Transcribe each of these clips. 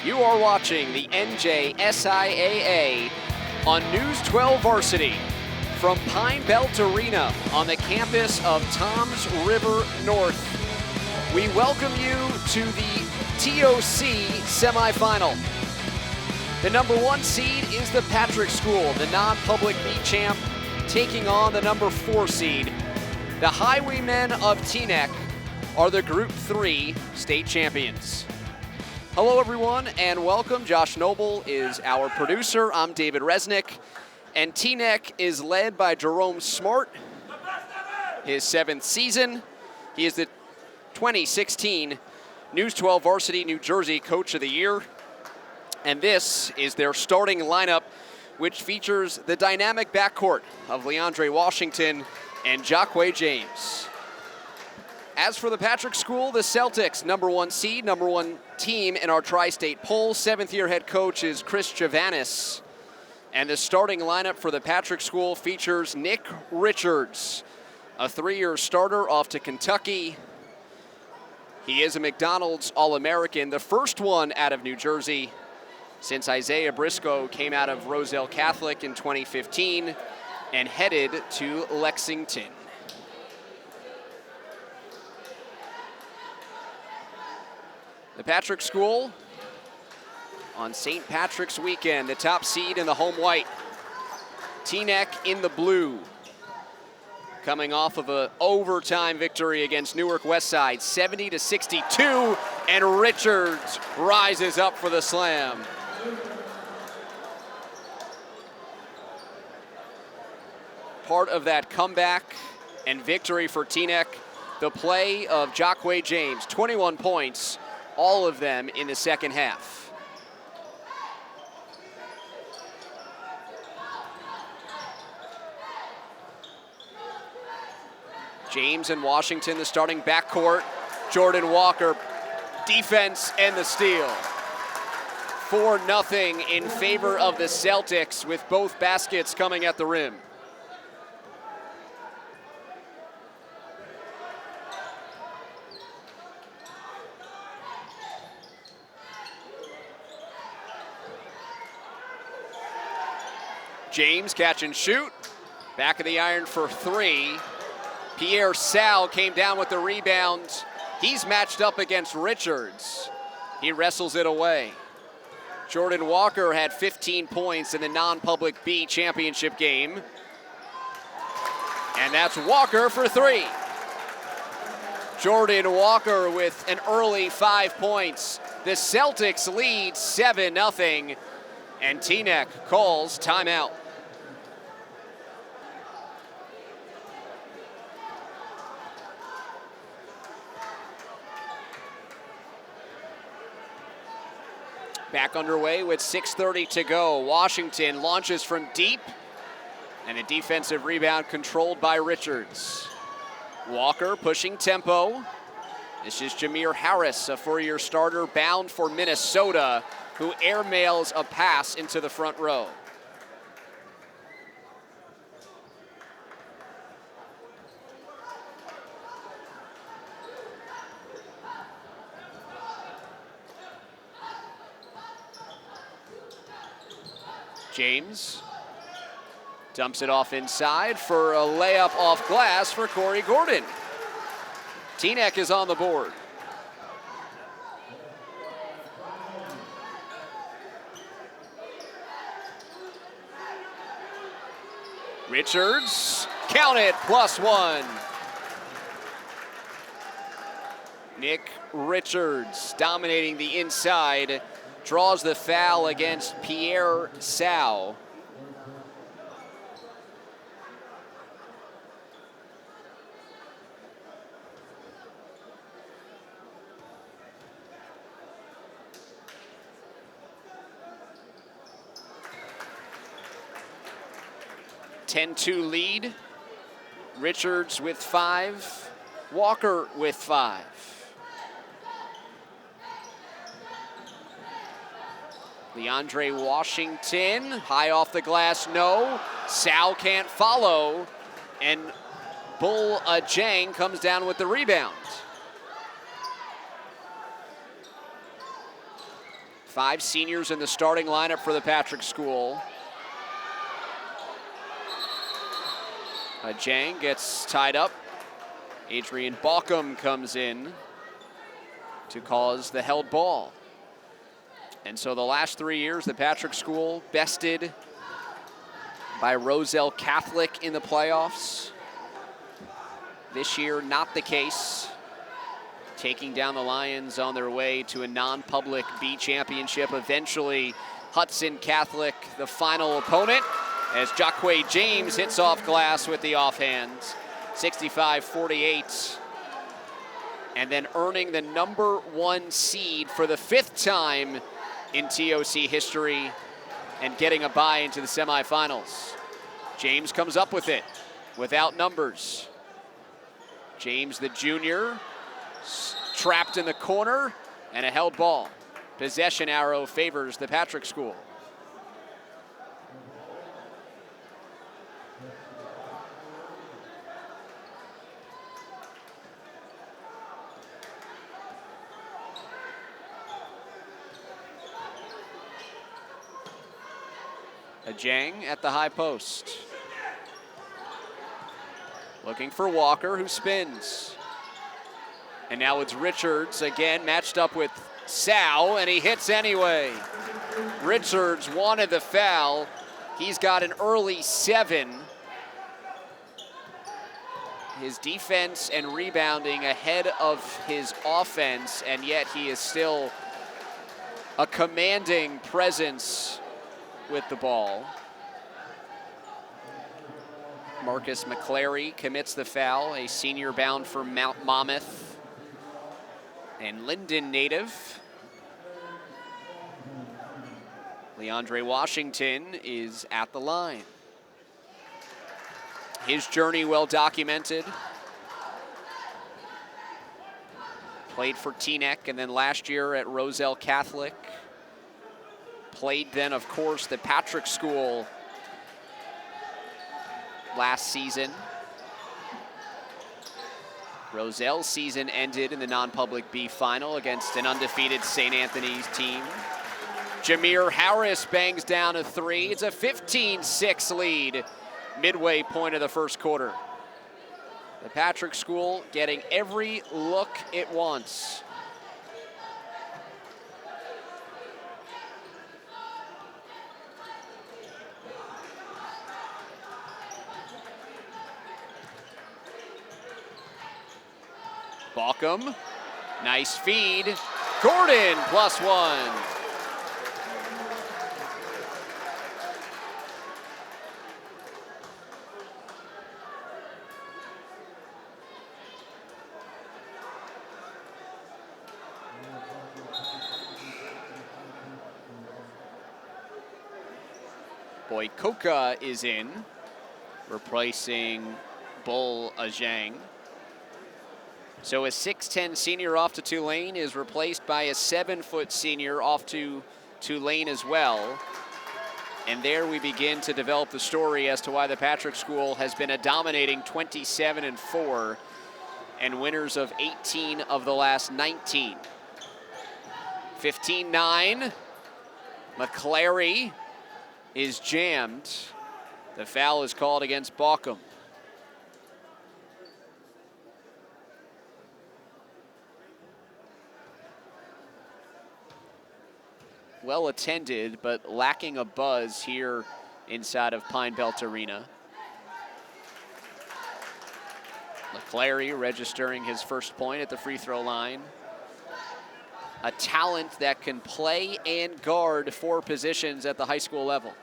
You are watching the NJSIAA on News 12 Varsity from Pine Belt Arena on the campus of Toms River North. We welcome you to the TOC semifinal. The number 1 seed is the Patrick School, the non-public B champ, taking on the number 4 seed. The Highwaymen of Teaneck are the Group 3 state champions. Hello everyone and welcome. Josh Noble is our producer. I'm David Resnick. And Teaneck is led by Jerome Smart, his 7th season. He is the 2016 News 12 Varsity New Jersey Coach of the Year. And this is their starting lineup, which features the dynamic backcourt of Leandre Washington and Jacque James. As for the Patrick School, the Celtics, number 1 seed, number 1 team in our tri-state poll. 7th-year head coach is Chris Javanis. And the starting lineup for the Patrick School features Nick Richards, a 3-year starter off to Kentucky. He is a McDonald's All-American, the first one out of New Jersey since Isaiah Briscoe came out of Roselle Catholic in 2015 and headed to Lexington. The Patrick School on St. Patrick's weekend, the top seed in the home white. Teaneck in the blue, coming off of an overtime victory against Newark Westside, 70-62, and Richards rises up for the slam. Part of that comeback and victory for Teaneck, the play of Jacque James, 21 points, all of them in the second half. James and Washington, the starting backcourt. Jordan Walker, defense and the steal. 4-0 in favor of the Celtics with both baskets coming at the rim. James catch and shoot. Back of the iron for 3. Pierre Sal came down with the rebound. He's matched up against Richards. He wrestles it away. Jordan Walker had 15 points in the non-public B championship game. And that's Walker for 3. Jordan Walker with an early 5 points. The Celtics lead 7-0, and Teaneck calls timeout. Back underway with 6:30 to go. Washington launches from deep, and a defensive rebound controlled by Richards. Walker pushing tempo. This is Jameer Harris, a 4-year starter bound for Minnesota, who airmails a pass into the front row. James dumps it off inside for a layup off glass for Corey Gordon. Teaneck is on the board. Richards, count it, +1. Nick Richards dominating the inside, draws the foul against Pierre Sal. (10-2) lead. Richards with 5, Walker with 5. Leandre Washington, high off the glass, no. Sal can't follow, and Bull Ajang comes down with the rebound. 5 seniors in the starting lineup for the Patrick School. Jang gets tied up. Adrian Balkum comes in to cause the held ball. And so the last 3 years, the Patrick School bested by Roselle Catholic in the playoffs. This year, not the case. Taking down the Lions on their way to a non-public B championship. Eventually, Hudson Catholic, the final opponent, as Jacque James hits off glass with the offhand. 65-48. And then earning the #1 seed for the 5th time in TOC history and getting a bye into the semifinals. James comes up with it without numbers. James, the junior, trapped in the corner, and a held ball. Possession arrow favors the Patrick School. Jang at the high post. Looking for Walker, who spins. And now it's Richards again, matched up with Sal, and he hits anyway. Richards wanted the foul. He's got an early 7. His defense and rebounding ahead of his offense, and yet he is still a commanding presence with the ball. Marcus McClary commits the foul, a senior bound for Mount Monmouth and Linden native. Leandre Washington is at the line. His journey well documented. Played for Teaneck and then last year at Roselle Catholic. Played then, of course, the Patrick School last season. Roselle's season ended in the non-public B final against an undefeated St. Anthony's team. Jameer Harris bangs down a 3. It's a 15-6 lead midway point of the first quarter. The Patrick School getting every look it wants. Balkum, nice feed. Gordon +1. Boykoka is in, replacing Bull Ajang. So a 6'10 senior off to Tulane is replaced by a 7-foot senior off to Tulane as well. And there we begin to develop the story as to why the Patrick School has been a dominating 27-4 and winners of 18 of the last 19. 15-9, McClary is jammed. The foul is called against Balkum. Well attended, but lacking a buzz here inside of Pine Belt Arena. McClary registering his first point at the free throw line. A talent that can play and guard 4 positions at the high school level.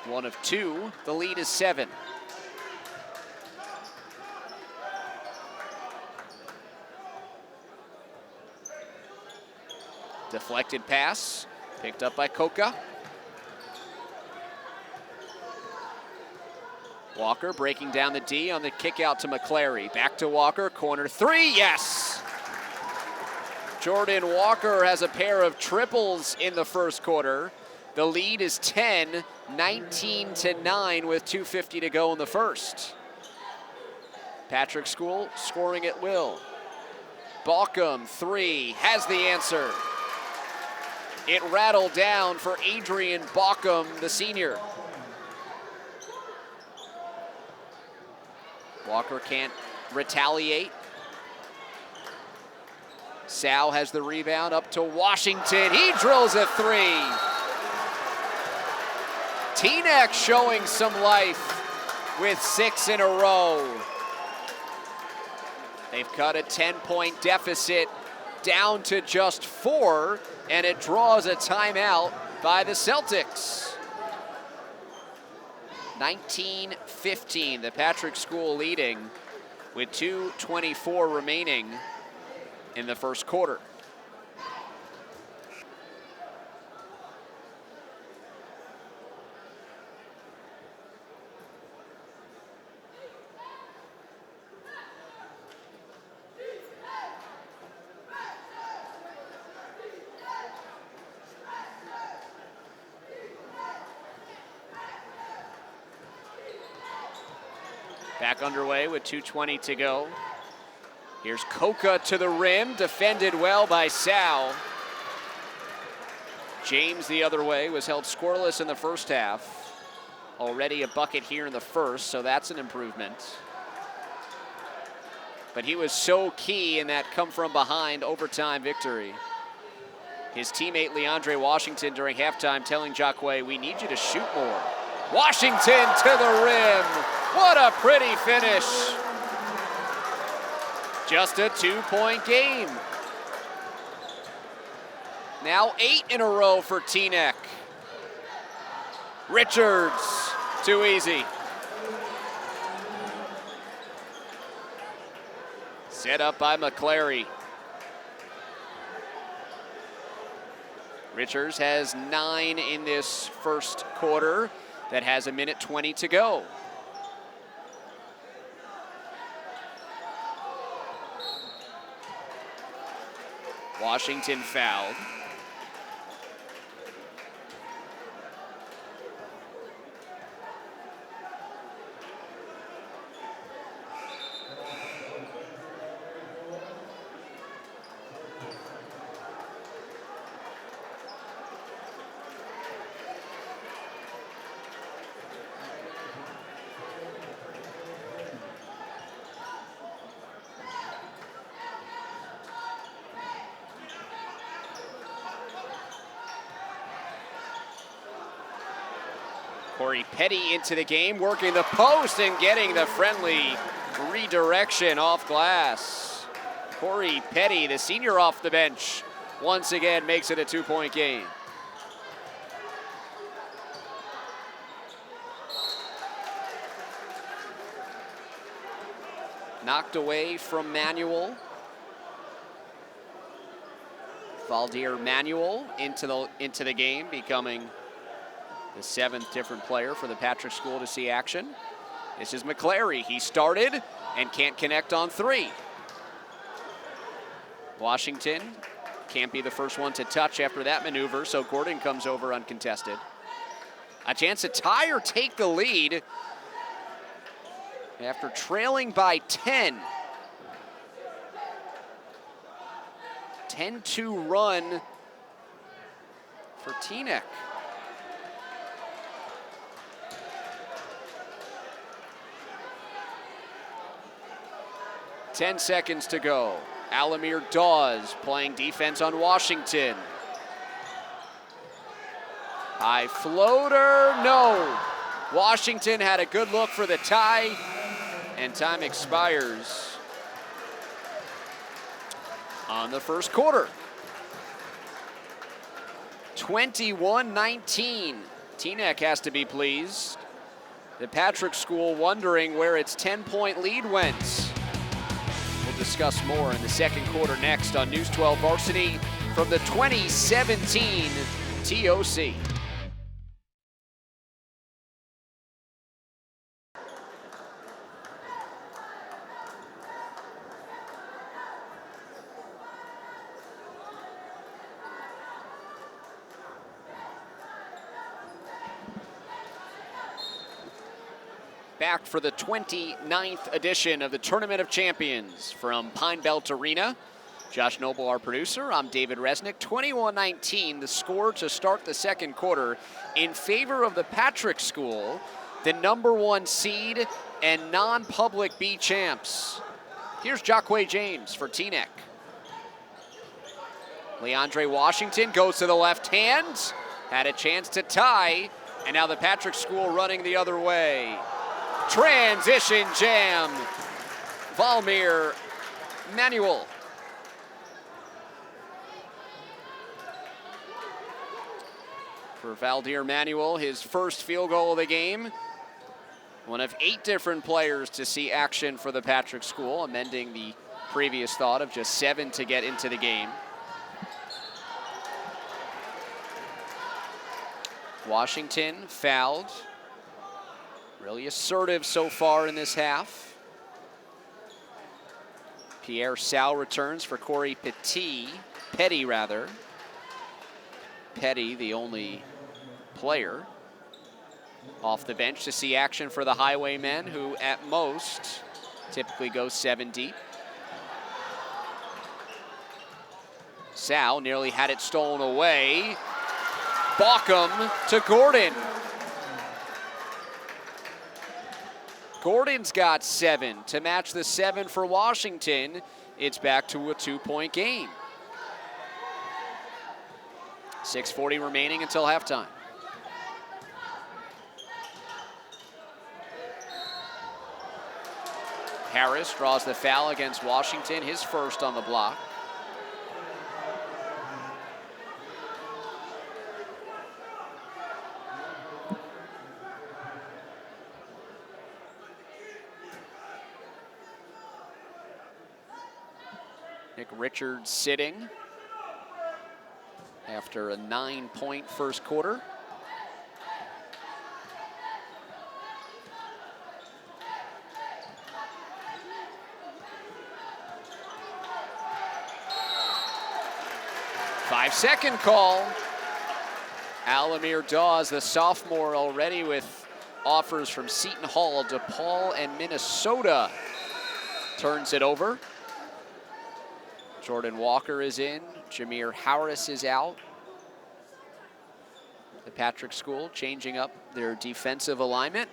One of 2, the lead is 7. Deflected pass, picked up by Coca. Walker breaking down the D on the kick out to McClary. Back to Walker, corner 3, yes! Jordan Walker has a pair of triples in the first quarter. The lead is 10, 19-9 with 2:50 to go in the first. Patrick School scoring at will. Balcom, three, has the answer. It rattled down for Adrian Balcom, the senior. Walker can't retaliate. Sal has the rebound up to Washington. He drills a three. Teaneck showing some life with 6 in a row. They've cut a 10-point deficit down to just 4, and it draws a timeout by the Celtics. 19-15, the Patrick School leading with 2:24 remaining in the first quarter. Back underway with 2:20 to go. Here's Coca to the rim, defended well by Sal. James the other way was held scoreless in the first half. Already a bucket here in the first, so that's an improvement. But he was so key in that come from behind overtime victory. His teammate Leandre Washington during halftime telling Jacque, we need you to shoot more. Washington to the rim. What a pretty finish. Just a 2-point game. Now 8 in a row for Teaneck. Richards, too easy. Set up by McClary. Richards has 9 in this first quarter. That has 1:20 to go. Washington fouled. Corey Petty into the game, working the post and getting the friendly redirection off glass. Corey Petty, the senior off the bench, once again makes it a 2-point game. Knocked away from Manuel. Valdir Manuel into the game, becoming the 7th different player for the Patrick School to see action. This is McClary. He started and can't connect on 3. Washington can't be the first one to touch after that maneuver, so Gordon comes over uncontested. A chance to tie or take the lead after trailing by 10. 10-2 run for Teaneck. Ten seconds to go. Alamir Dawes playing defense on Washington. High floater, no. Washington had a good look for the tie, and time expires on the first quarter. 21-19. Teaneck has to be pleased. The Patrick School wondering where its 10-point lead went. We'll discuss more in the second quarter next on News 12 Varsity from the 2017 TOC. Back for the 29th edition of the Tournament of Champions from Pine Belt Arena. Josh Noble, our producer. I'm David Resnick. 21-19, the score to start the second quarter in favor of the Patrick School, the #1 seed and non-public B champs. Here's Jacquay James for Teaneck. Leandre Washington goes to the left hand, had a chance to tie, and now the Patrick School running the other way. Transition jam. Valmir Manuel. For Valdir Manuel, his first field goal of the game. One of 8 different players to see action for the Patrick School, amending the previous thought of just 7 to get into the game. Washington fouled. Really assertive so far in this half. Pierre Sal returns for Corey Petty, Petty, the only player off the bench to see action for the Highwaymen, who at most typically go 7 deep. Sal nearly had it stolen away. Baucom to Gordon. Gordon's got 7 to match the 7 for Washington. It's back to a 2-point game. 6:40 remaining until halftime. Harris draws the foul against Washington, his first on the block. Nick Richards sitting after a 9-point first quarter. Five-second call. Alamir Dawes, the sophomore, already with offers from Seton Hall, DePaul, and Minnesota, turns it over. Jordan Walker is in. Jameer Harris is out. The Patrick School changing up their defensive alignment.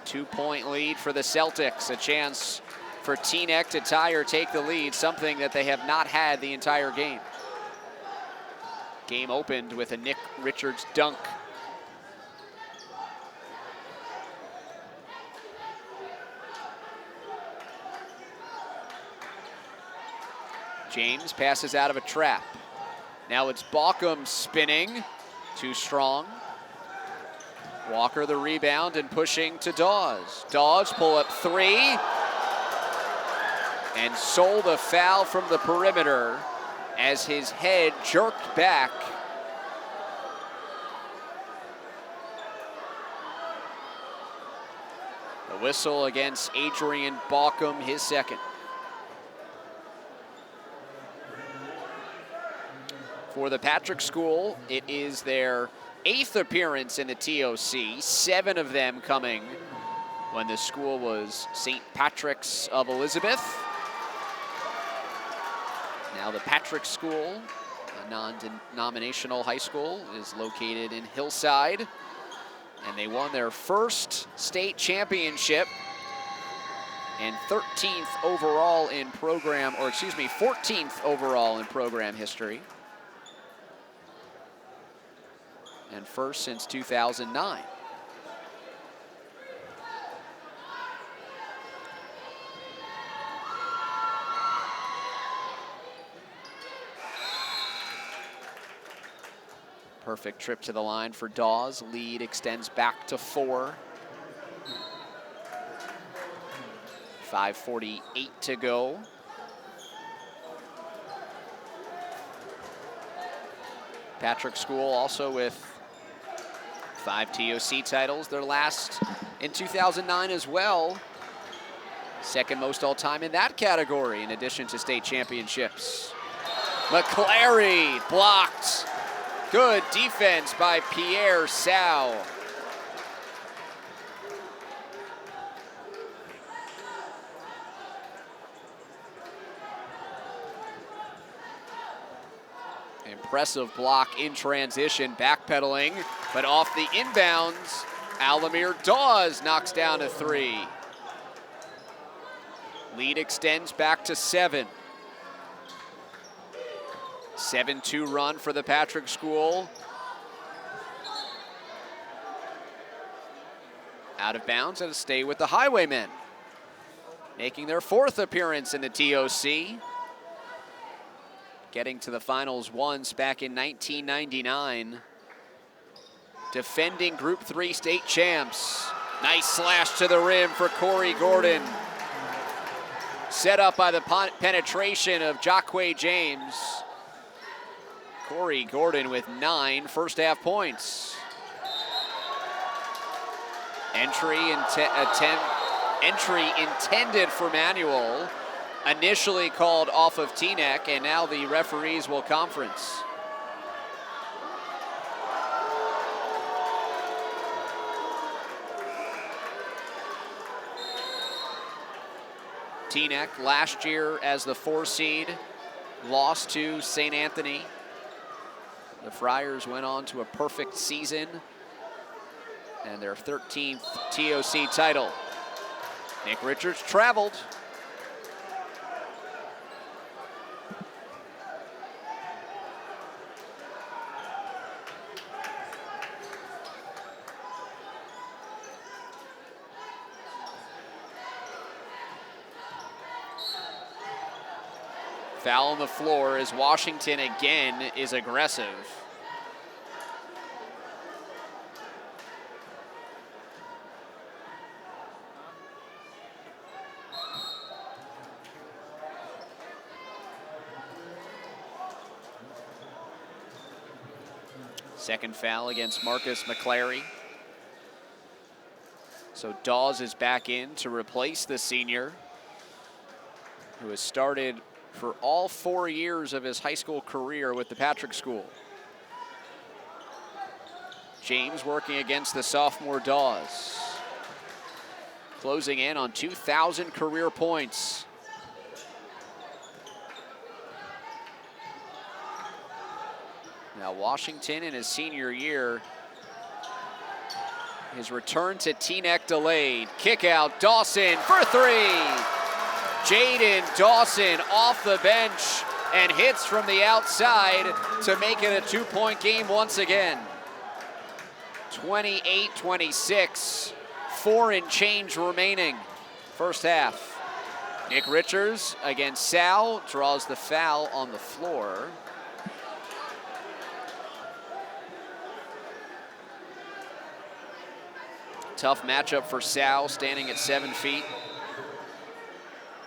2-point lead for the Celtics. A chance for Teaneck to tie or take the lead, something that they have not had the entire game. Game opened with a Nick Richards dunk. James passes out of a trap. Now it's Baucom spinning, too strong. Walker the rebound and pushing to Dawes. Dawes pull up 3. And sold a foul from the perimeter as his head jerked back. The whistle against Adrian Baucom, his second. For the Patrick School, it is their 8th appearance in the TOC, 7 of them coming when the school was St. Patrick's of Elizabeth. Now the Patrick School, a non-denominational high school, is located in Hillside, and they won their first state championship and 14th overall in program history, and first since 2009. Perfect trip to the line for Dawes. Lead extends back to 4. 5:48 to go. Patrick School also with 5 TOC titles, their last in 2009 as well. Second most all time in that category, in addition to state championships. McClary blocked. Good defense by Pierre Sal. Impressive block in transition, backpedaling, but off the inbounds, Alamir Dawes knocks down a three. Lead extends back to 7. 7-2 run for the Patrick School. Out of bounds and a stay with the Highwaymen, making their 4th appearance in the TOC. Getting to the finals once back in 1999. Defending Group 3 state champs. Nice slash to the rim for Corey Gordon. Set up by the penetration of Jacque James. Corey Gordon with 9 first half points. Entry intended for Manuel, initially called off of Teaneck, and now the referees will conference. Teaneck last year as the 4 seed, lost to St. Anthony. The Friars went on to a perfect season and their 13th TOC title. Nick Richards traveled. Foul on the floor as Washington again is aggressive. Second foul against Marcus McClary. So Dawes is back in to replace the senior, who has started for all 4 years of his high school career with the Patrick School. James working against the sophomore Dawes. Closing in on 2,000 career points. Now Washington in his senior year, his return to Teaneck delayed. Kick out, Dawson for 3. Jaden Dawson off the bench and hits from the outside to make it a 2-point game once again. 28-26, 4 and change remaining, first half. Nick Richards against Sal, draws the foul on the floor. Tough matchup for Sal, standing at 7 feet.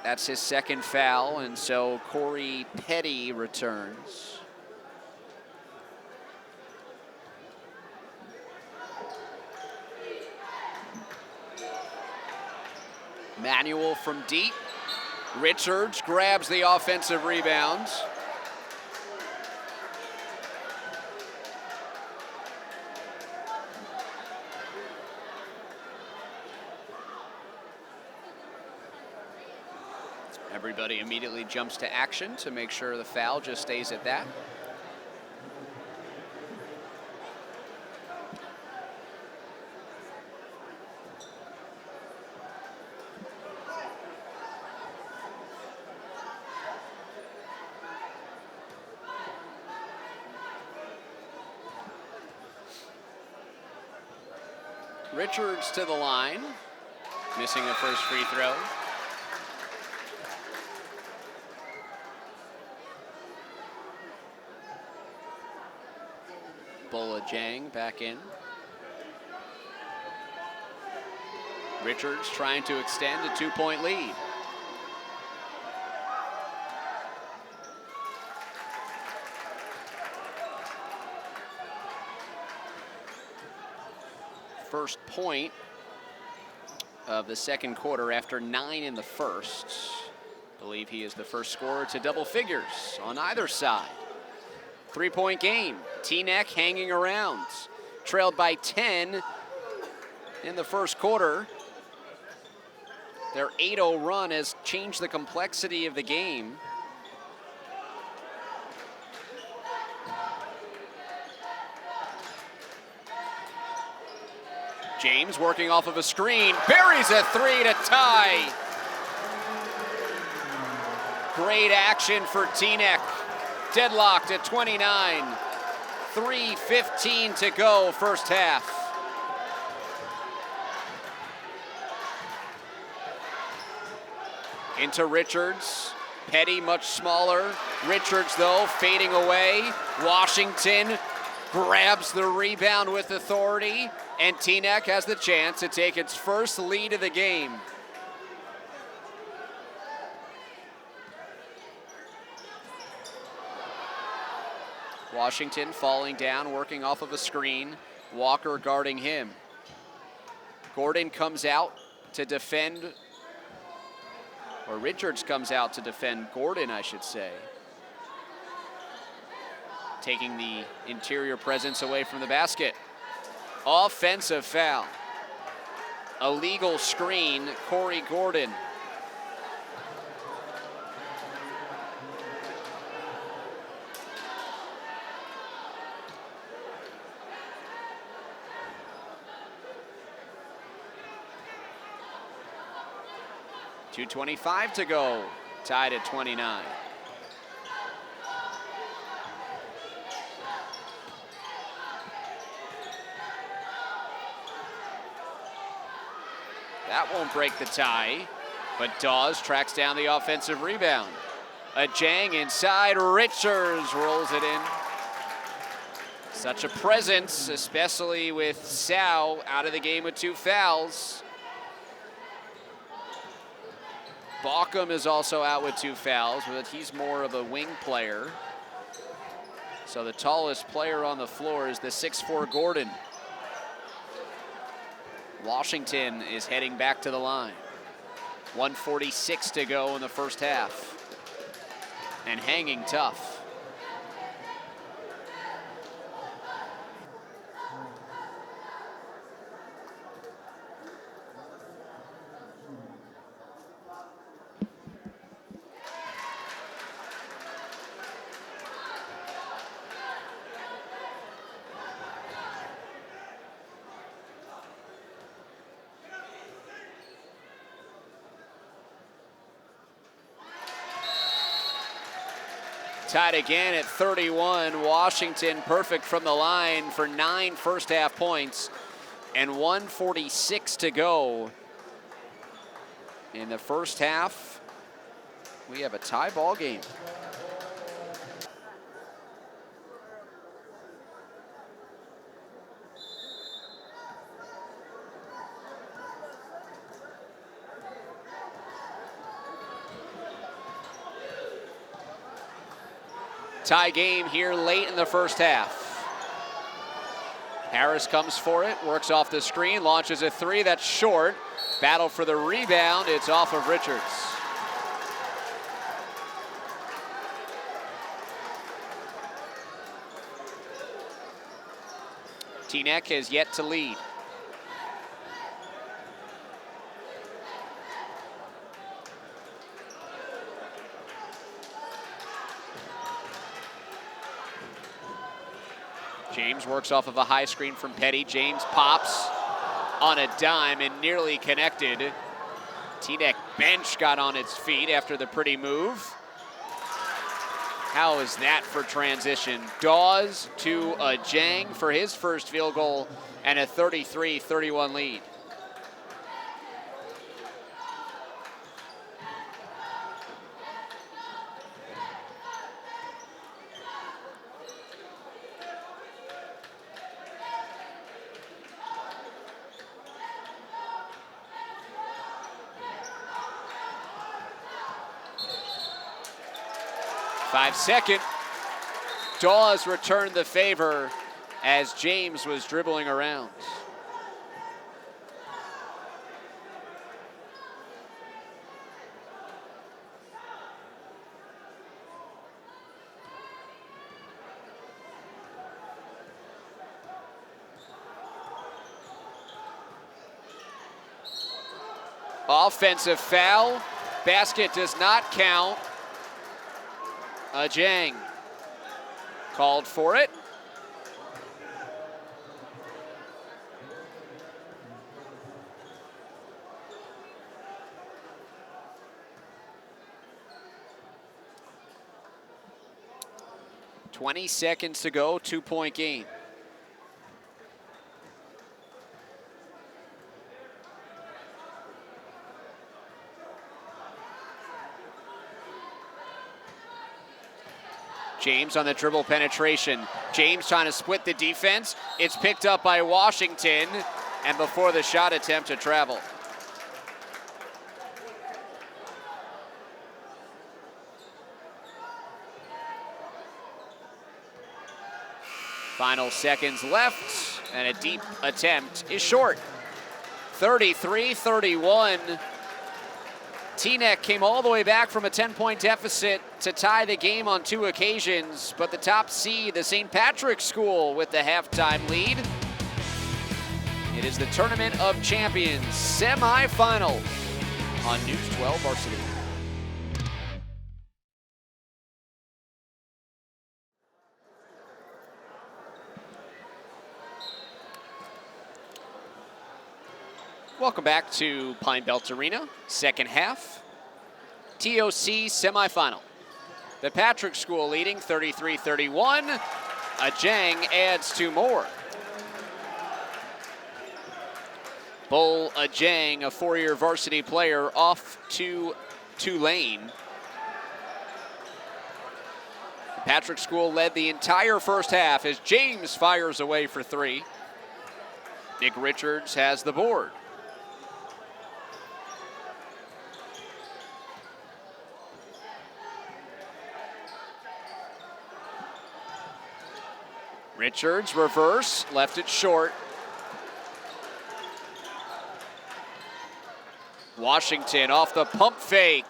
That's his second foul, and so Corey Petty returns. Manuel from deep. Richards grabs the offensive rebound. Everybody immediately jumps to action to make sure the foul just stays at that. Richards to the line, missing the first free throw. Bola Jang back in. Richards trying to extend a 2-point lead. First point of the second quarter after 9 in the first. I believe he is the first scorer to double figures on either side. 3-point game. Teaneck hanging around. Trailed by 10 in the first quarter. Their 8-0 run has changed the complexity of the game. James working off of a screen, buries a three to tie. Great action for Teaneck. Deadlocked at 29. 3:15 to go, first half. Into Richards. Petty much smaller. Richards, though, fading away. Washington grabs the rebound with authority, and Teaneck has the chance to take its first lead of the game. Washington falling down, working off of a screen. Walker guarding him. Gordon comes out to defend, or Richards comes out to defend Gordon, I should say. Taking the interior presence away from the basket. Offensive foul. Illegal screen, Corey Gordon. .225 to go, tied at 29. That won't break the tie, but Dawes tracks down the offensive rebound. A Jang inside, Richards rolls it in. Such a presence, especially with Sao out of the game with 2 fouls. Baucom is also out with 2 fouls, but he's more of a wing player. So the tallest player on the floor is the 6'4" Gordon. Washington is heading back to the line. 1:46 to go in the first half. And hanging tough. Tied again at 31. Washington perfect from the line for 9 first half points, and 1:46 to go in the first half. We have a tie ball game. Tie game here late in the first half. Harris comes for it, works off the screen, launches a three, that's short. Battle for the rebound, it's off of Richards. Teaneck has yet to lead. James works off of a high screen from Petty. James pops on a dime and nearly connected. Teaneck bench got on its feet after the pretty move. How is that for transition? Dawes to a Jang for his first field goal and a 33-31 lead. Five-second. Dawes returned the favor as James was dribbling around. Offensive foul. Basket does not count. A Jang called for it. 20 seconds to go, 2-point game. James on the dribble penetration. James trying to split the defense. It's picked up by Washington, and before the shot attempt to travel. Final seconds left, and a deep attempt is short. 33-31. Teaneck came all the way back from a 10-point deficit to tie the game on 2 occasions, but the top seed, the St. Patrick's School, with the halftime lead. It is the Tournament of Champions semifinal on News 12 Varsity. Welcome back to Pine Belt Arena, second half. TOC semifinal. The Patrick School leading 33-31. Ajang adds 2 more. Bull Ajang, a 4-year varsity player, off to Tulane. The Patrick School led the entire first half as James fires away for 3. Nick Richards has the board. Richards, reverse, left it short. Washington off the pump fake.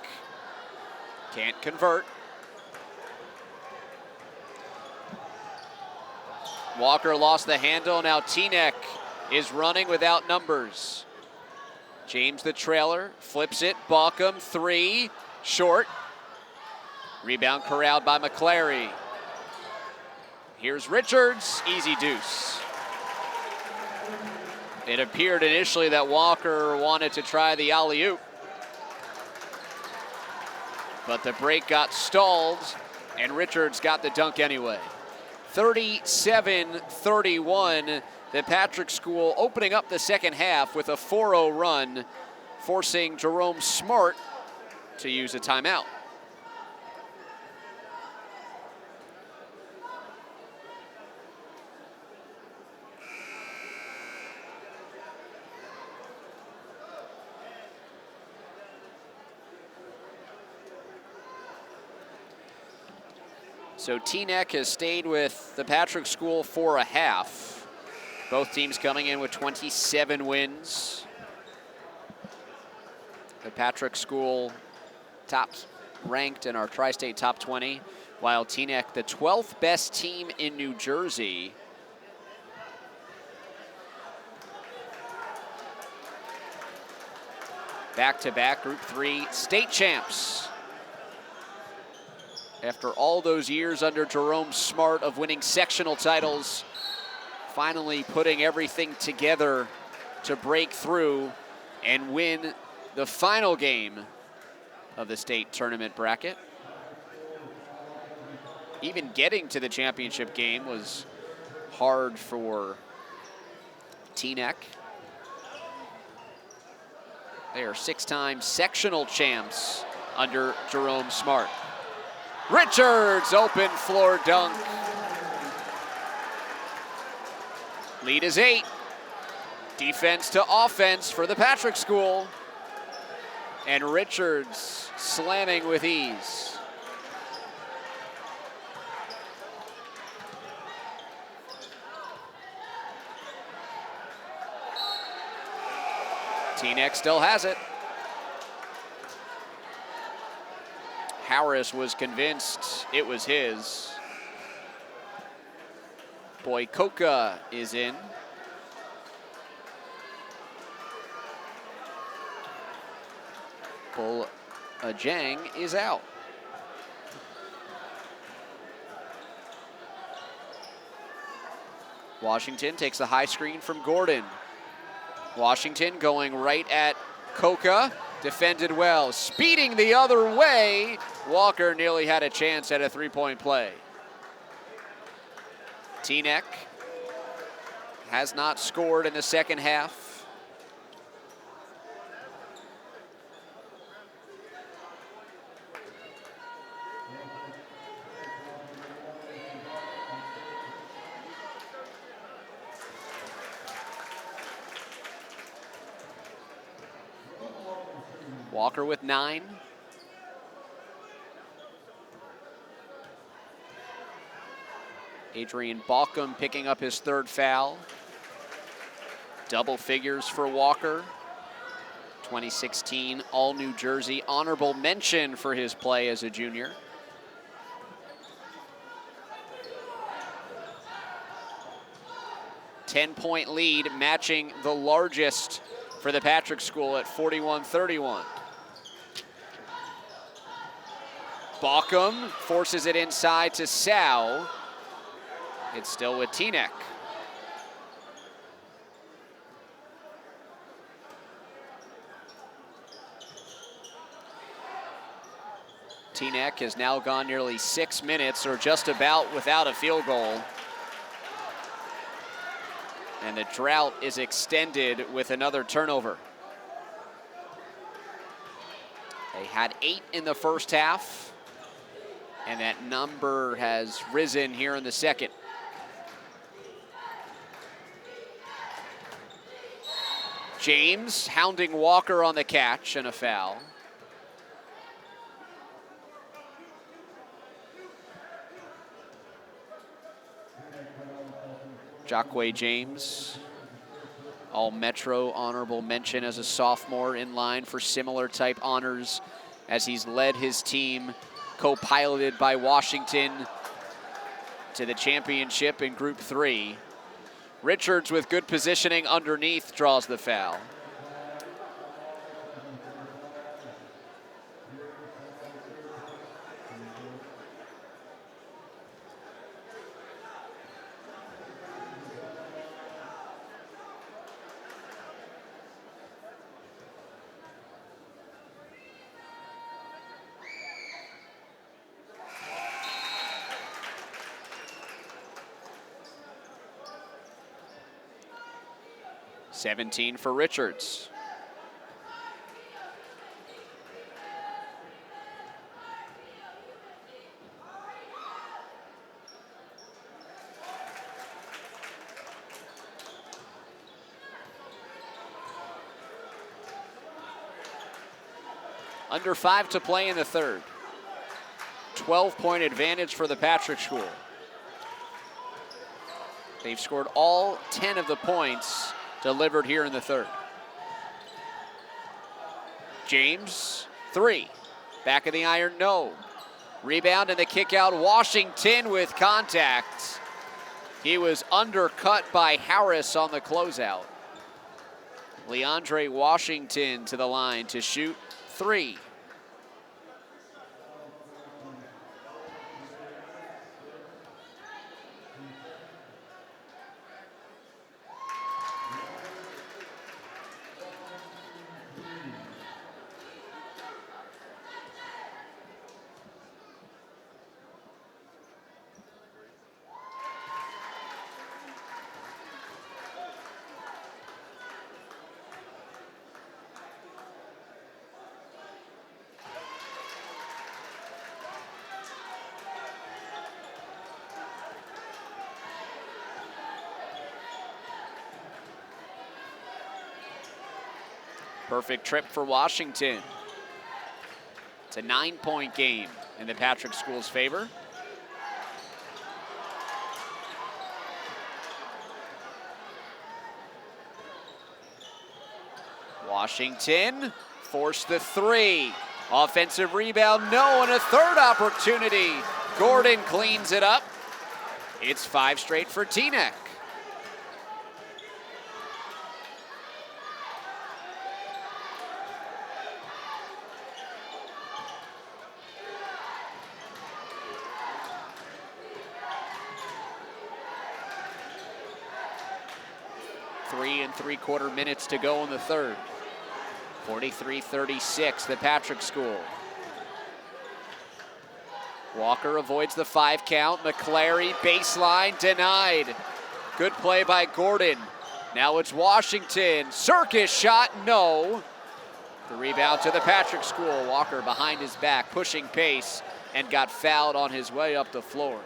Can't convert. Walker lost the handle. Now Teaneck is running without numbers. James the trailer, flips it. Balcom, 3, short. Rebound corralled by McClary. Here's Richards, easy deuce. It appeared initially that Walker wanted to try the alley-oop, but the break got stalled, and Richards got the dunk anyway. 37-31, the Patrick School opening up the second half with a 4-0 run, forcing Jerome Smart to use a timeout. So Teaneck has stayed with the Patrick School for a half. Both teams coming in with 27 wins. The Patrick School top ranked in our Tri-State top 20, while Teaneck the 12th best team in New Jersey. Back-to-back Group 3 state champs. After all those years under Jerome Smart of winning sectional titles, finally putting everything together to break through and win the final game of the state tournament bracket. Even getting to the championship game was hard for Teaneck. They are 6-time sectional champs under Jerome Smart. Richards, open floor dunk. Lead is 8. Defense to offense for the Patrick School. And Richards slamming with ease. Teaneck still has it. Harris was convinced it was his. Boykoka is in. Bull Ajang is out. Washington takes the high screen from Gordon. Washington going right at Coca. Defended well, speeding the other way. Walker nearly had a chance at a 3-point play. Teaneck has not scored in the second half. Walker with 9. Adrian Balkum picking up his 3rd foul. Double figures for Walker. 2016 All-New Jersey honorable mention for his play as a junior. Ten-point lead, matching the largest for the Patrick School at 41-31. Balkum forces it inside to Sow. It's still with Teaneck. Teaneck has now gone nearly 6 minutes, or just about, without a field goal. And the drought is extended with another turnover. They had 8 in the first half, and that number has risen here in the second. James hounding Walker on the catch and a foul. Jacque James, All-Metro honorable mention as a sophomore, in line for similar type honors as he's led his team, co-piloted by Washington, to the championship in Group 3. Richards, with good positioning underneath, draws the foul. $17 for Richards. Under 5 to play in the third. 12-point advantage for the Patrick School. They've scored all 10 of the points delivered here in the third. James, 3. Back of the iron, no. Rebound and the kick out. Washington with contact. He was undercut by Harris on the closeout. Leandre Washington to the line to shoot 3. Perfect trip for Washington. It's a 9-point game in the Patrick School's favor. Washington forced the 3. Offensive rebound, no, and a third opportunity. Gordon cleans it up. It's 5 straight for Teaneck. Three and 3/4 minutes to go in the third. 43-36, the Patrick School. Walker avoids the 5 count. McClary, baseline, denied. Good play by Gordon. Now it's Washington. Circus shot, no. The rebound to the Patrick School. Walker behind his back, pushing pace, and got fouled on his way up the floor.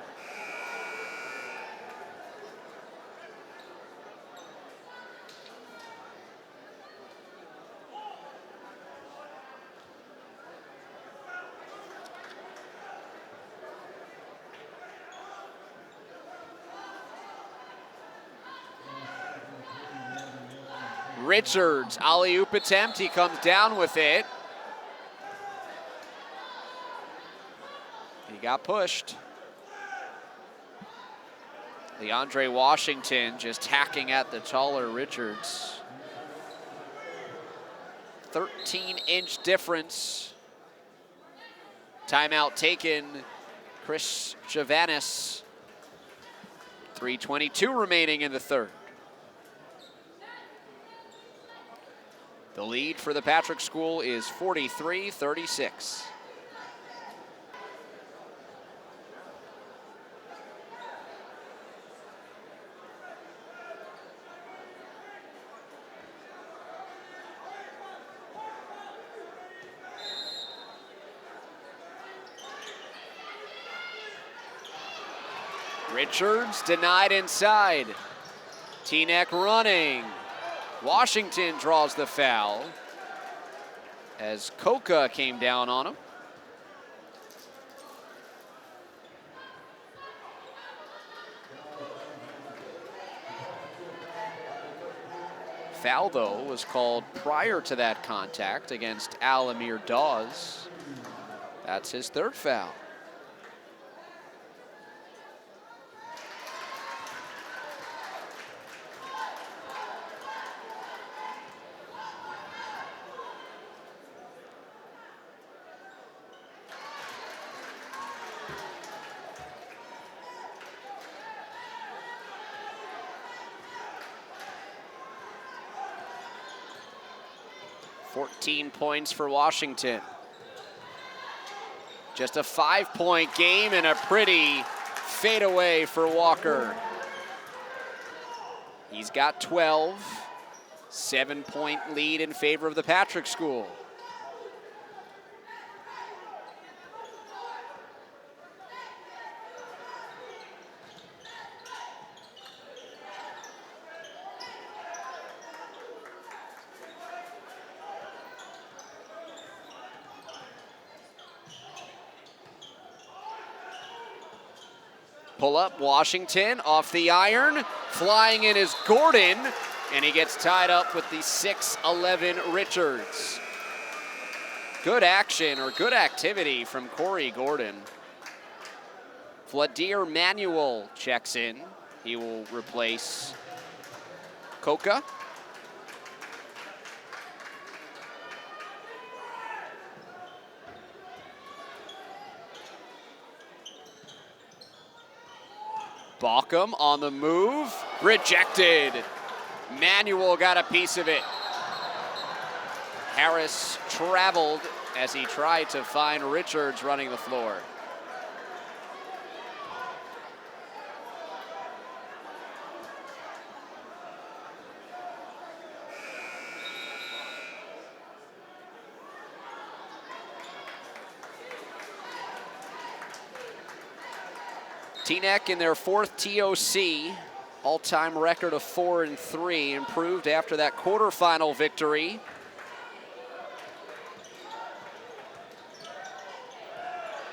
Richards, alley-oop attempt, he comes down with it. He got pushed. DeAndre Washington just hacking at the taller Richards. 13-inch difference. Timeout taken, Chris Chavanis. 3:22 remaining in the third. The lead for the Patrick School is 43-36. Richards denied inside. Teaneck running. Washington draws the foul as Coca came down on him. Foul, though, was called prior to that contact against Alamir Dawes. That's his third foul. Points for Washington. Just a 5-point game and a pretty fadeaway for Walker. He's got 12. 7-point lead in favor of the Patrick School. Pull up, Washington off the iron. Flying in is Gordon, and he gets tied up with the 6'11 Richards. Good action, or good activity from Corey Gordon. Vladimir Manuel checks in. He will replace Coca. Bauckham on the move, rejected. Manuel got a piece of it. Harris traveled as he tried to find Richards running the floor. Teaneck in their 4th TOC, all-time record of 4-3, improved after that quarterfinal victory.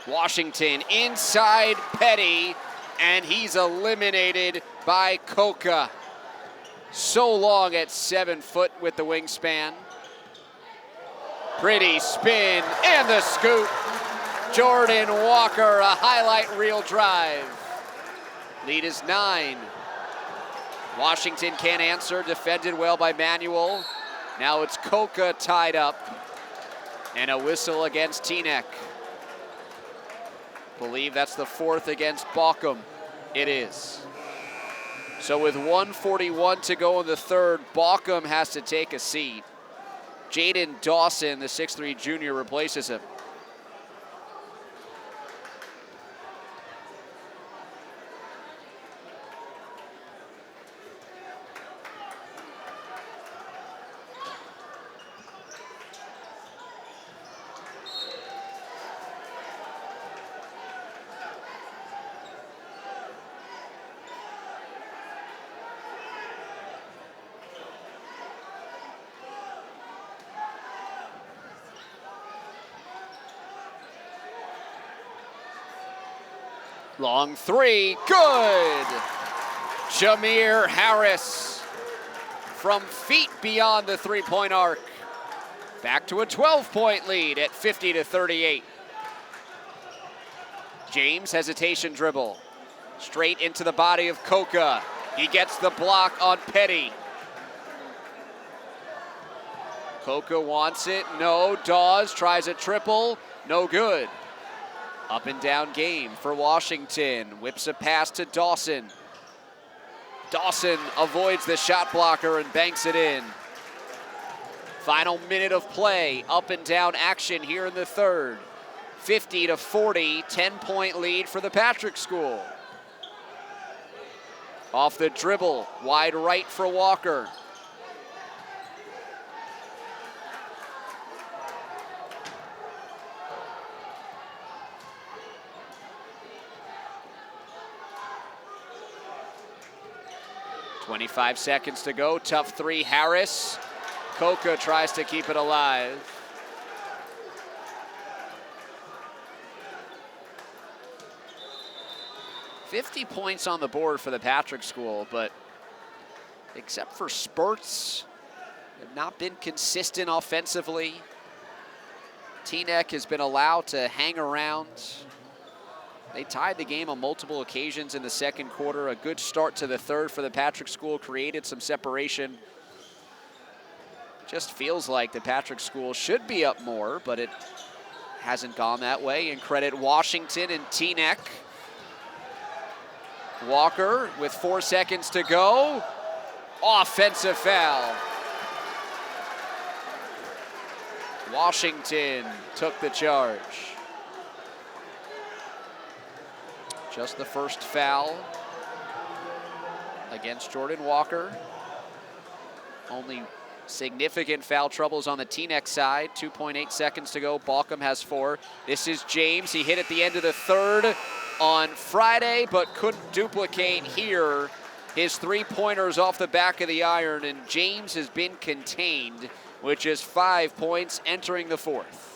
Washington inside Petty, and he's eliminated by Coca. So long at 7 foot with the wingspan. Pretty spin and the scoop. Jordan Walker, a highlight reel drive. Lead is 9. Washington can't answer, defended well by Manuel. Now it's Coca tied up, and a whistle against Teaneck. Believe that's the 4th against Bauckham. It is. So with 1:41 to go in the third, Bauckham has to take a seat. Jaden Dawson, the 6'3 junior, replaces him. Long three, good! Jameer Harris from feet beyond the three-point arc. Back to a 12-point lead at 50-38. James, hesitation dribble. Straight into the body of Coca. He gets the block on Petty. Coca wants it, no. Dawes tries a triple, no good. Up and down game for Washington. Whips a pass to Dawson. Dawson avoids the shot blocker and banks it in. Final minute of play, up and down action here in the third. 50-40, 10-point lead for the Patrick School. Off the dribble, wide right for Walker. .25 seconds to go, tough three, Harris. Coca tries to keep it alive. .50 points on the board for the Patrick School, but except for spurts, have not been consistent offensively. Teaneck has been allowed to hang around. They tied the game on multiple occasions in the second quarter. A good start to the third for the Patrick School, created some separation. Just feels like the Patrick School should be up more, but it hasn't gone that way. And credit Washington and Teaneck. Walker with 4 seconds to go. Offensive foul. Washington took the charge. Just the first foul against Jordan Walker. Only significant foul troubles on the Teaneck side. 2.8 seconds to go. Balcom has 4. This is James. He hit at the end of the third on Friday, but couldn't duplicate here. His three-pointers off the back of the iron, and James has been contained, which is 5 points entering the fourth.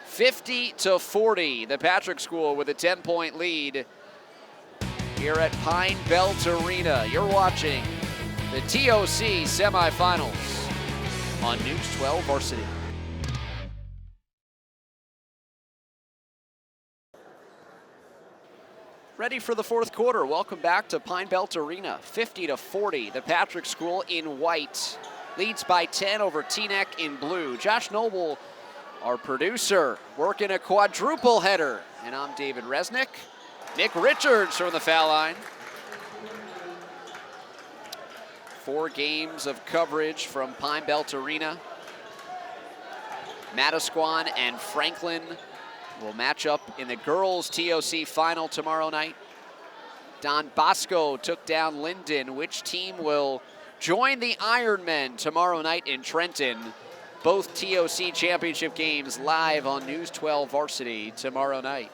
50-40, the Patrick School with a 10-point lead here at Pine Belt Arena. You're watching the TOC semifinals on News 12 Varsity. Ready for the fourth quarter. Welcome back to Pine Belt Arena. 50-40, the Patrick School in white leads by 10 over Teaneck in blue. Josh Noble, our producer, working a quadruple header. And I'm David Resnick. Nick Richards from the foul line. 4 games of coverage from Pine Belt Arena. Matasquan and Franklin will match up in the girls' TOC final tomorrow night. Don Bosco took down Linden. Which team will join the Ironmen tomorrow night in Trenton? Both TOC championship games live on News 12 Varsity tomorrow night.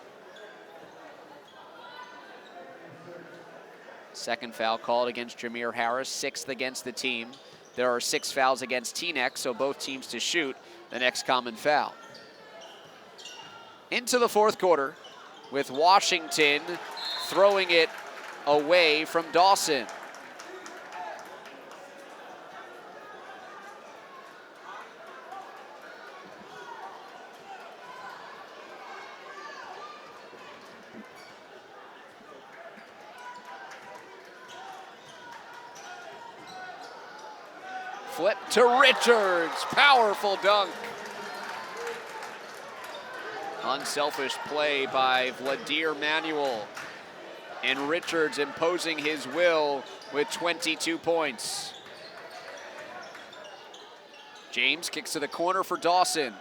Second foul called against Jameer Harris, 6th against the team. There are 6 fouls against Teaneck, so both teams to shoot the next common foul. Into the fourth quarter with Washington throwing it away from Dawson. Flip to Richards, powerful dunk. Unselfish play by Vladir Manuel. And Richards imposing his will with 22 points. James kicks to the corner for Dawson.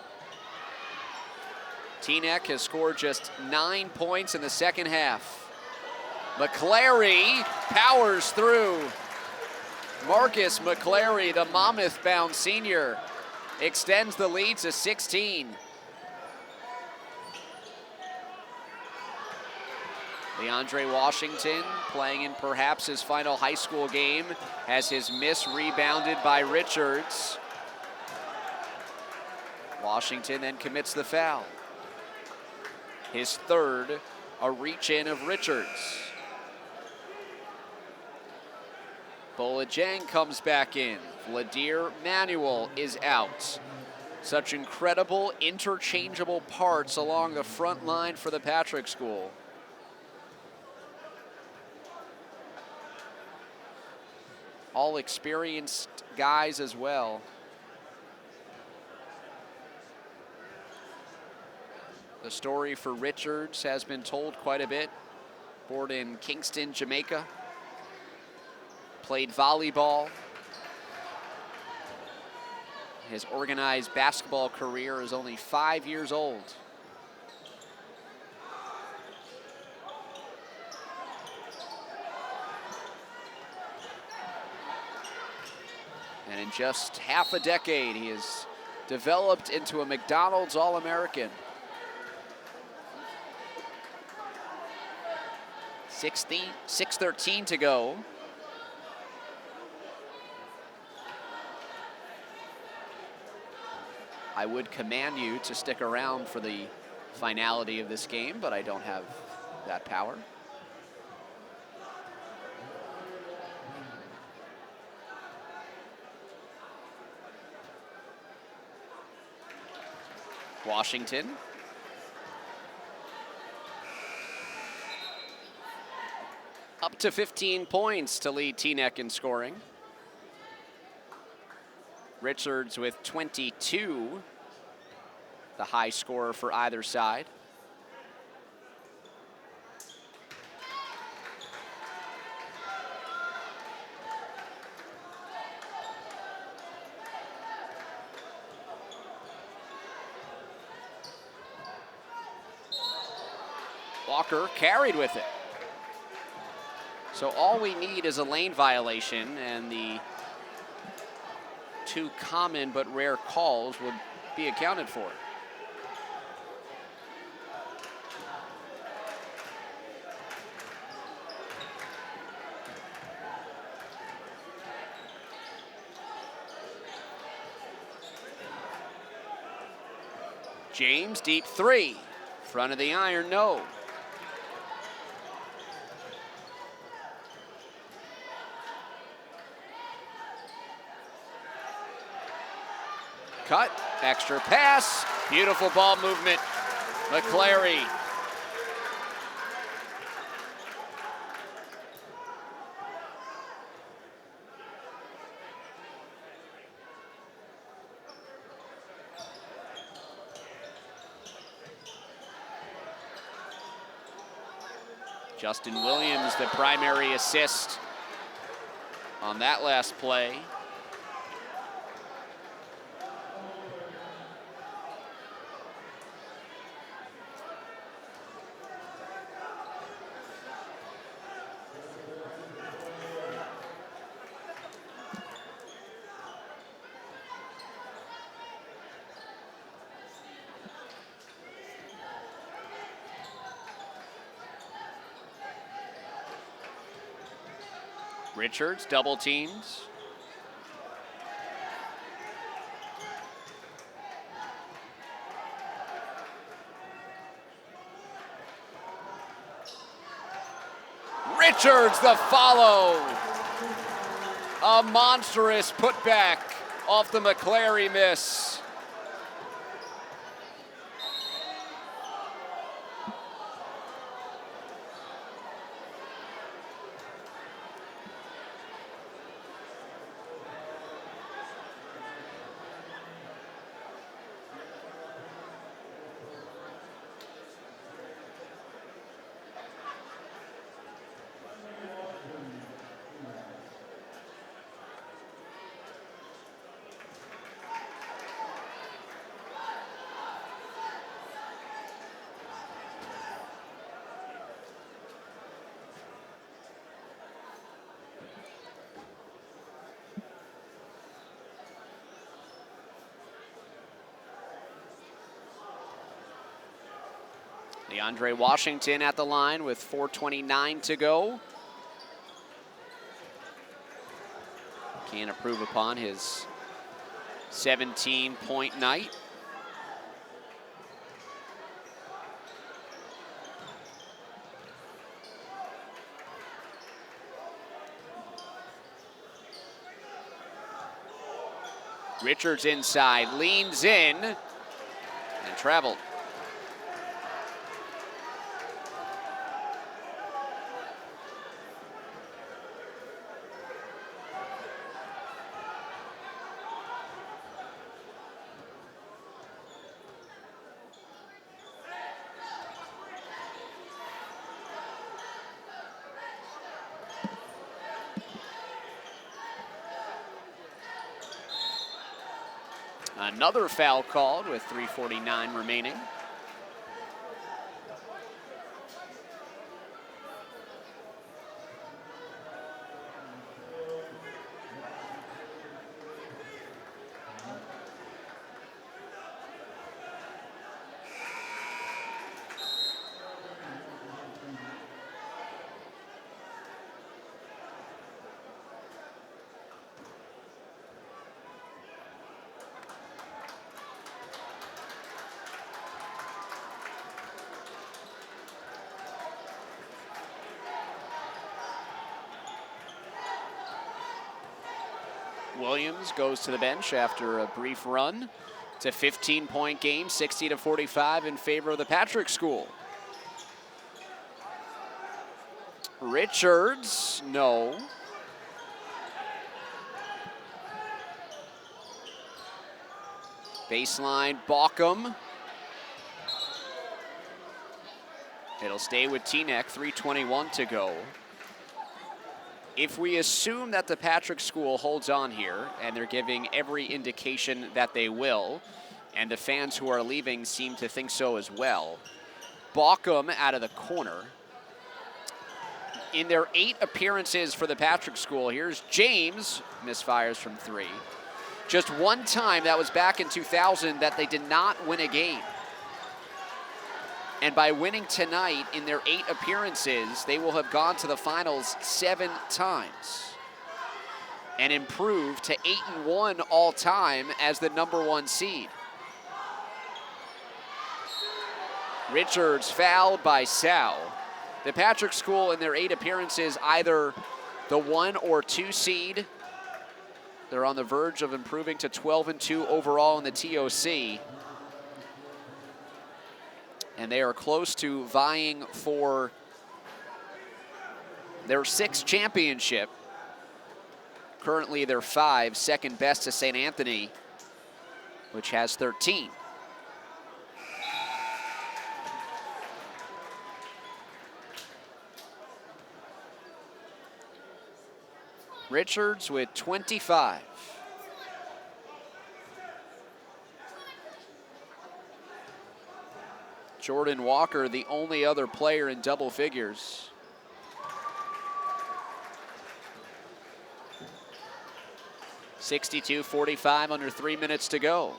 Teaneck has scored just 9 points in the second half. McClary powers through. Marcus McClary, the Monmouth-bound senior, extends the lead to 16. DeAndre Washington, playing in perhaps his final high school game, has his miss rebounded by Richards. Washington then commits the foul. His third A reach in of Richards. Bolajang comes back in. Vladimir Manuel is out. Such incredible interchangeable parts along the front line for the Patrick School. All experienced guys as well. The story for Richards has been told quite a bit. Born in Kingston, Jamaica. Played volleyball. His organized basketball career is only 5 years old. And in just half a decade, he has developed into a McDonald's All-American. 6:13 to go. I would command you to stick around for the finality of this game, but I don't have that power. Washington. Up to 15 points to lead Teaneck in scoring. Richards with 22, the high scorer for either side. Walker carried with it. So all we need is a lane violation, and the two common but rare calls would be accounted for. James, deep three. Front of the iron, no. Cut, extra pass, beautiful ball movement. McClary. Justin Williams, the primary assist on that last play. Richards double teams. Richards the follow. A monstrous putback off the McClary miss. DeAndre Washington at the line with 4:29 to go. Can't improve upon his 17-point night. Richards inside, leans in, and traveled. Another foul called with 3:49 remaining. Williams goes to the bench after a brief run. It's a 15-point game, 60-45 in favor of the Patrick School. Richards, no. Baseline, Bauckham. It'll stay with Teaneck, 3:21 to go. If we assume that the Patrick School holds on here, and they're giving every indication that they will, and the fans who are leaving seem to think so as well, Bauckham out of the corner. In their 8 appearances for the Patrick School, here's James, misfires from 3. Just one time, that was back in 2000, that they did not win a game. And by winning tonight in their 8 appearances, they will have gone to the finals 7 times and improved to 8-1 all time as the #1 seed. Richards fouled by Sal. The Patrick School in their 8 appearances, either the 1 or 2 seed. They're on the verge of improving to 12-2 overall in the TOC. And they are close to vying for their 6th championship. Currently, they're 5, second best to St. Anthony, which has 13. Richards with 25. Jordan Walker, the only other player in double figures. (62-45) under 3 minutes to go.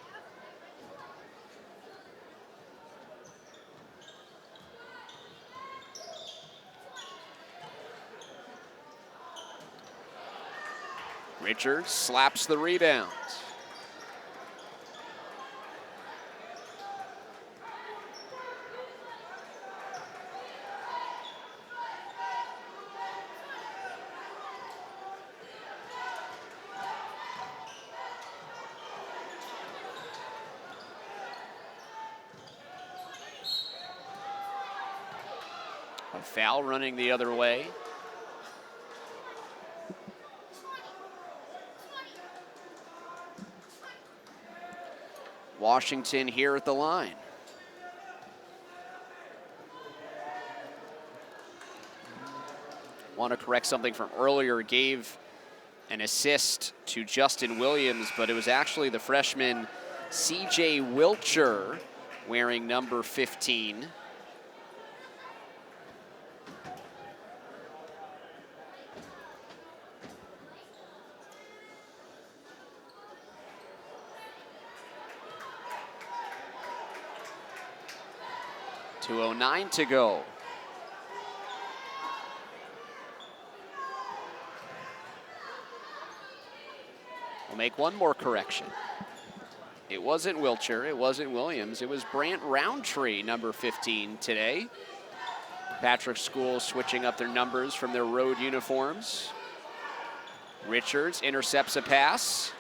Richards slaps the rebound. A foul running the other way. Washington here at the line. Want to correct something from earlier. Gave an assist to Justin Williams, but it was actually the freshman CJ Wilcher wearing number 15. .209 to go. We'll make one more correction. It wasn't Wilcher, it wasn't Williams, it was Brant Roundtree, number 15 today. Patrick School switching up their numbers from their road uniforms. Richards intercepts a pass.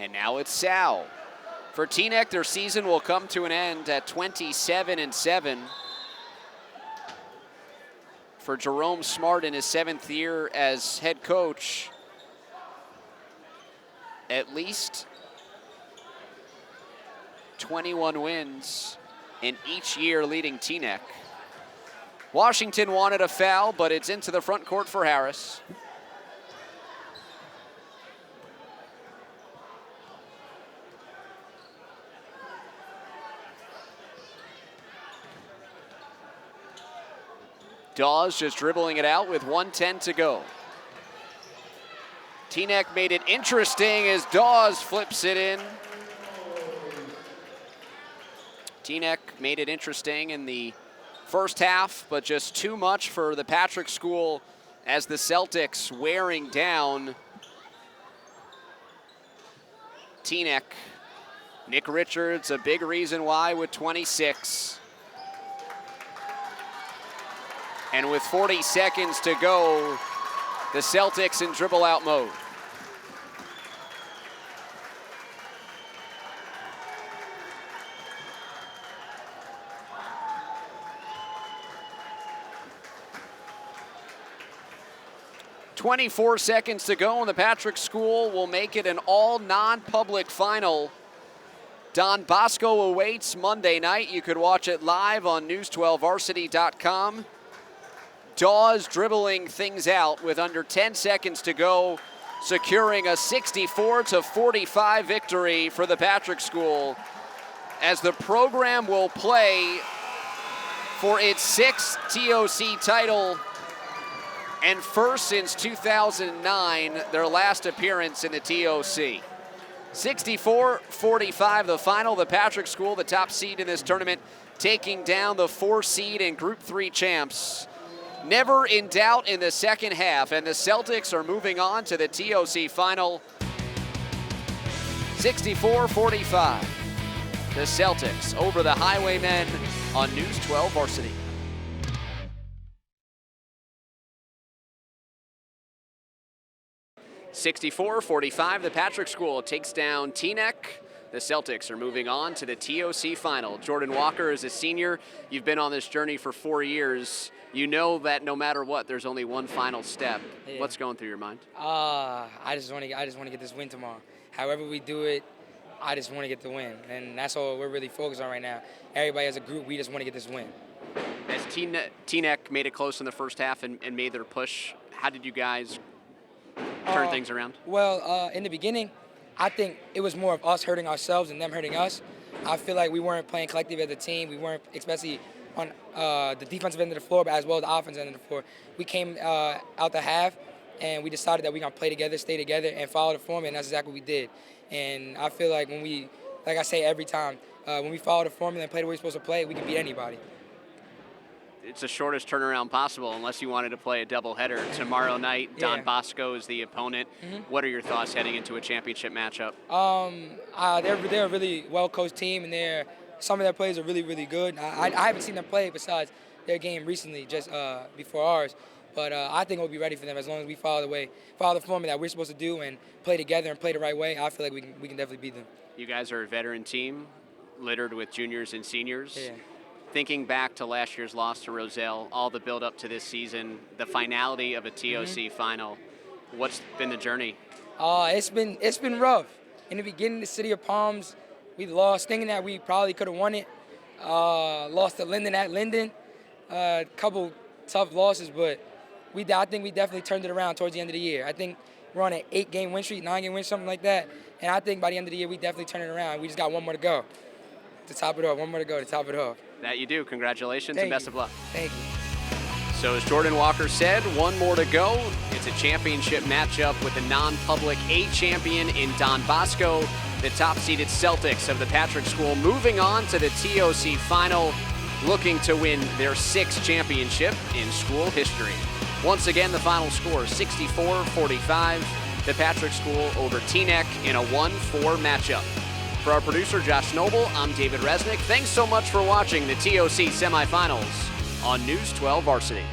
And now it's Sal. For Teaneck, their season will come to an end at 27-7. For Jerome Smart in his 7th year as head coach, at least 21 wins in each year leading Teaneck. Washington wanted a foul, but it's into the front court for Harris. Dawes just dribbling it out with 1:10 to go. Teaneck made it interesting as Dawes flips it in. Teaneck made it interesting in the first half, but just too much for the Patrick School as the Celtics wearing down Teaneck. Nick Richards, a big reason why, with 26. And with 40 seconds to go, the Celtics in dribble out mode. "24 seconds to go, and the Patrick School will make it an all non-public final. Don Bosco awaits Monday night. You could watch it live on news12varsity.com. Dawes dribbling things out with under 10 seconds to go, securing a 64-45 victory for the Patrick School, as the program will play for its 6th TOC title and first since 2009, their last appearance in the TOC. 64-45 the final. The Patrick School, the top seed in this tournament, taking down the 4 seed and Group 3 champs. Never in doubt in the second half, and the Celtics are moving on to the TOC final. 64-45. The Celtics over the Highwaymen on News 12 Varsity. "64-45, the Patrick School takes down Teaneck. The Celtics are moving on to the TOC final. Jordan Walker is a senior. You've been on this journey for 4 years. You know that no matter what, there's only one final step. Yeah. What's going through your mind? I just want to get this win tomorrow. However we do it, I just want to get the win, and that's all we're really focused on right now. Everybody as a group, we just want to get this win. As Teaneck made it close in the first half and made their push, how did you guys turn things around? Well, in the beginning, I think it was more of us hurting ourselves and them hurting us. I feel like we weren't playing collective as a team. We weren't, especially on the defensive end of the floor, but as well as the offensive end of the floor. We came out the half, and we decided that we're going to play together, stay together, and follow the formula, and that's exactly what we did. And I feel like when we, like I say every time, when we follow the formula and play the way we're supposed to play, we can beat anybody. It's the shortest turnaround possible unless you wanted to play a doubleheader. Tomorrow night, Don Bosco is the opponent. What are your thoughts heading into a championship matchup? They're a really well-coached team, and some of their players are really, really good. I haven't seen them play besides their game recently, just before ours. But I think we'll be ready for them as long as we follow the formula that we're supposed to do and play together and play the right way. I feel like we can definitely beat them. You guys are a veteran team, littered with juniors and seniors. Yeah. Thinking back to last year's loss to Roselle, all the build-up to this season, the finality of a TOC final, what's been the journey? It's been rough. In the beginning, the City of Palms, we lost, thinking that we probably could have won it. Lost to Linden at Linden. A couple tough losses, but I think we definitely turned it around towards the end of the year. I think we're on an 8-game win streak, 9-game win, something like that. And I think by the end of the year, we definitely turn it around. We just got one more to go to top it off. One more to go to top it off. That you do. Congratulations and best of luck. Thank you. So as Jordan Walker said, one more to go. It's a championship matchup with the non-public A champion in Don Bosco, the top-seeded Celtics of the Patrick School, moving on to the TOC final, looking to win their 6th championship in school history. Once again, the final score, 64-45, the Patrick School over Teaneck in a 1-4 matchup. For our producer, Josh Noble, I'm David Resnick. Thanks so much for watching the TOC semifinals on News 12 Varsity.